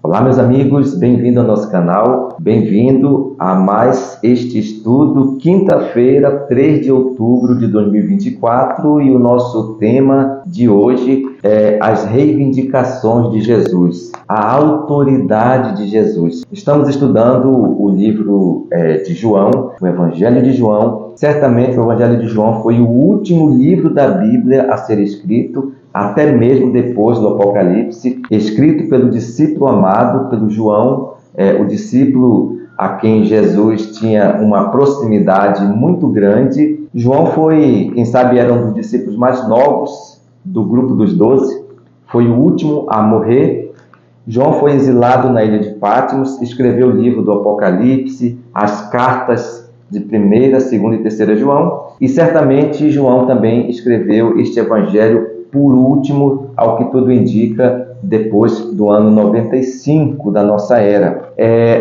Olá, meus amigos, bem-vindo ao nosso canal, bem-vindo a mais este estudo, quinta-feira, 3 de outubro de 2024, e o nosso tema de hoje é as reivindicações de Jesus, a autoridade de Jesus. Estamos estudando o livro de João, o Evangelho de João. Certamente o Evangelho de João foi o último livro da Bíblia a ser escrito, até mesmo depois do Apocalipse, escrito pelo discípulo amado, pelo João, o discípulo a quem Jesus tinha uma proximidade muito grande. João foi, quem sabe, era um dos discípulos mais novos do grupo dos 12, foi o último a morrer. João foi exilado na ilha de Patmos, escreveu o livro do Apocalipse, as cartas de 1ª, 2ª e 3ª João, e certamente João também escreveu este evangelho por último, ao que tudo indica, depois do ano 95 da nossa era.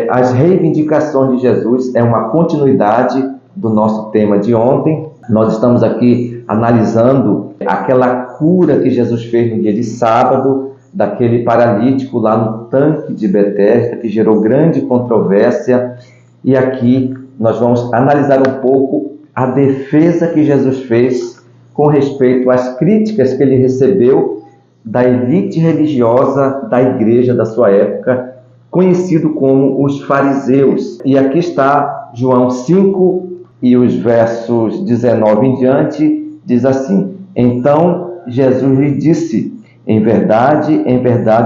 As reivindicações de Jesus é uma continuidade do nosso tema de ontem. Nós estamos aqui analisando aquela cura que Jesus fez no dia de sábado, daquele paralítico lá no tanque de Betesda, que gerou grande controvérsia. E aqui nós vamos analisar um pouco a defesa que Jesus fez com respeito às críticas que ele recebeu da elite religiosa da igreja da sua época, conhecido como os fariseus. E aqui está João 5 e os versos 19 em diante, diz assim: Então Jesus lhe disse: em verdade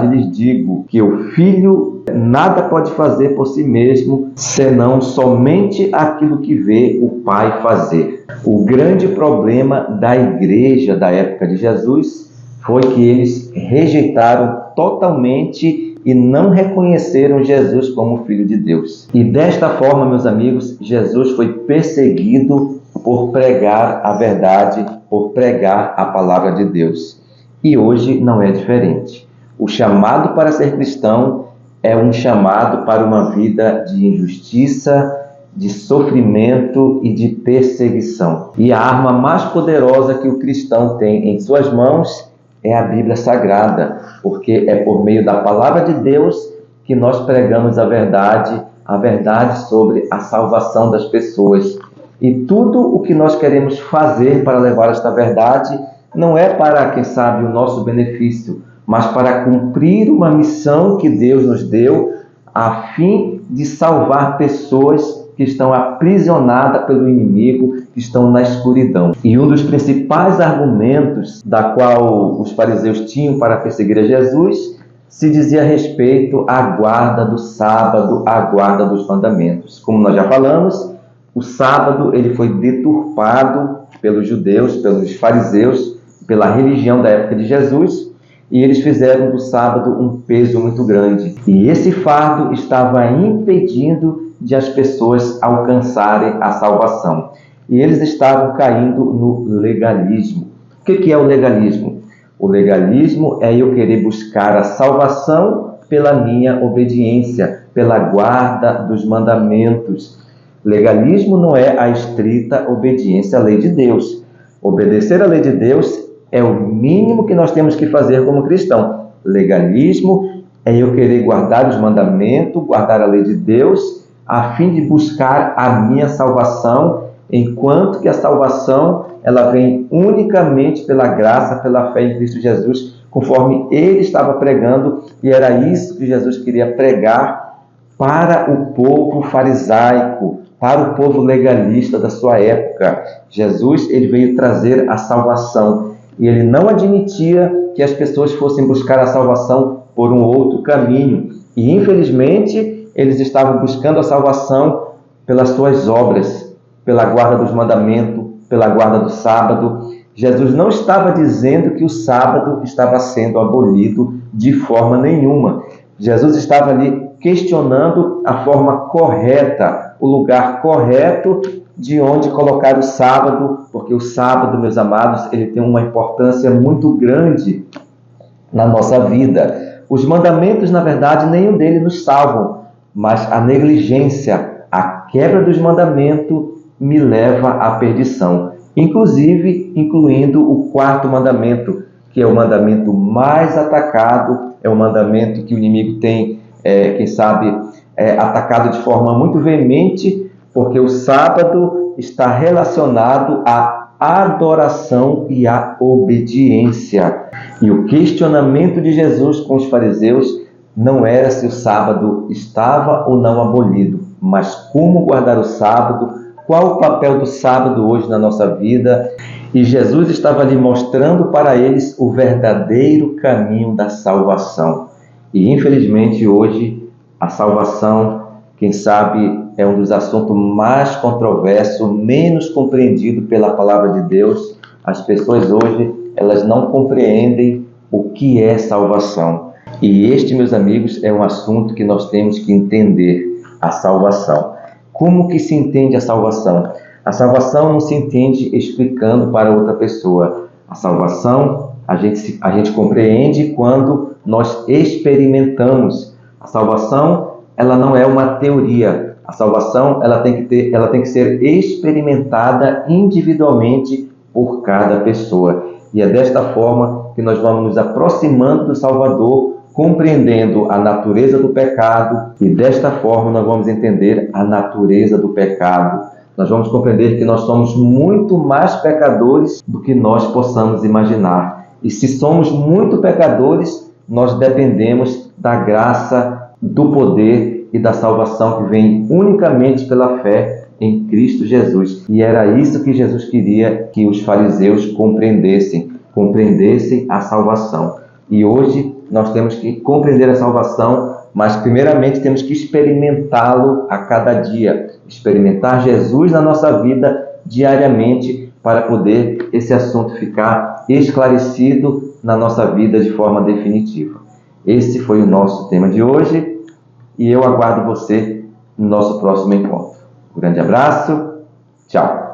lhes digo que o Filho nada pode fazer por si mesmo, senão somente aquilo que vê o Pai fazer. O grande problema da igreja da época de Jesus foi que eles rejeitaram totalmente e não reconheceram Jesus como Filho de Deus. E desta forma, meus amigos, Jesus foi perseguido por pregar a verdade, por pregar a palavra de Deus. E hoje não é diferente. O chamado para ser cristão é um chamado para uma vida de injustiça, de sofrimento e de perseguição. E a arma mais poderosa que o cristão tem em suas mãos é a Bíblia Sagrada, porque é por meio da palavra de Deus que nós pregamos a verdade sobre a salvação das pessoas. E tudo o que nós queremos fazer para levar esta verdade não é para, quem sabe, o nosso benefício, mas para cumprir uma missão que Deus nos deu a fim de salvar pessoas que estão aprisionadas pelo inimigo, que estão na escuridão. E um dos principais argumentos da qual os fariseus tinham para perseguir a Jesus se dizia a respeito à guarda do sábado, à guarda dos mandamentos. Como nós já falamos, o sábado ele foi deturpado pelos judeus, pelos fariseus, pela religião da época de Jesus, e eles fizeram do sábado um peso muito grande. E esse fardo estava impedindo de as pessoas alcançarem a salvação. E eles estavam caindo no legalismo. O que é o legalismo? O legalismo é eu querer buscar a salvação pela minha obediência, pela guarda dos mandamentos. Legalismo não é a estrita obediência à lei de Deus. Obedecer à lei de Deus é o mínimo que nós temos que fazer como cristão. Legalismo é eu querer guardar os mandamentos, guardar a lei de Deus, a fim de buscar a minha salvação, enquanto que a salvação ela vem unicamente pela graça, pela fé em Cristo Jesus, conforme ele estava pregando, e era isso que Jesus queria pregar para o povo farisaico, para o povo legalista da sua época. Jesus ele veio trazer a salvação. E ele não admitia que as pessoas fossem buscar a salvação por um outro caminho. E, infelizmente, eles estavam buscando a salvação pelas suas obras, pela guarda dos mandamentos, pela guarda do sábado. Jesus não estava dizendo que o sábado estava sendo abolido de forma nenhuma. Jesus estava ali questionando a forma correta, o lugar correto de onde colocar o sábado, porque o sábado, meus amados, ele tem uma importância muito grande na nossa vida. Os mandamentos, na verdade, nenhum deles nos salvam, mas a negligência, a quebra dos mandamentos me leva à perdição. Inclusive, incluindo o 4º mandamento, que é o mandamento mais atacado, é o mandamento que o inimigo tem quem sabe, atacado de forma muito veemente, porque o sábado está relacionado à adoração e à obediência. E o questionamento de Jesus com os fariseus não era se o sábado estava ou não abolido, mas como guardar o sábado, qual o papel do sábado hoje na nossa vida. E Jesus estava ali mostrando para eles o verdadeiro caminho da salvação. E infelizmente hoje a salvação, quem sabe, é um dos assuntos mais controversos, menos compreendido pela palavra de Deus. As pessoas hoje, elas não compreendem o que é salvação. E este, meus amigos, é um assunto que nós temos que entender, a salvação. Como que se entende a salvação? A salvação não se entende explicando para outra pessoa. A salvação a gente compreende quando nós experimentamos. A salvação, ela não é uma teoria. A salvação, ela tem que ser experimentada individualmente por cada pessoa. E é desta forma que nós vamos nos aproximando do Salvador, compreendendo a natureza do pecado, e desta forma nós vamos entender a natureza do pecado. Nós vamos compreender que nós somos muito mais pecadores do que nós possamos imaginar. E se somos muito pecadores, nós dependemos da graça, do poder e da salvação que vem unicamente pela fé em Cristo Jesus. E era isso que Jesus queria que os fariseus compreendessem a salvação. E hoje nós temos que compreender a salvação, mas primeiramente temos que experimentá-lo a cada dia, experimentar Jesus na nossa vida diariamente, para poder esse assunto ficar esclarecido na nossa vida de forma definitiva. Esse foi o nosso tema de hoje e eu aguardo você no nosso próximo encontro. Um grande abraço, tchau!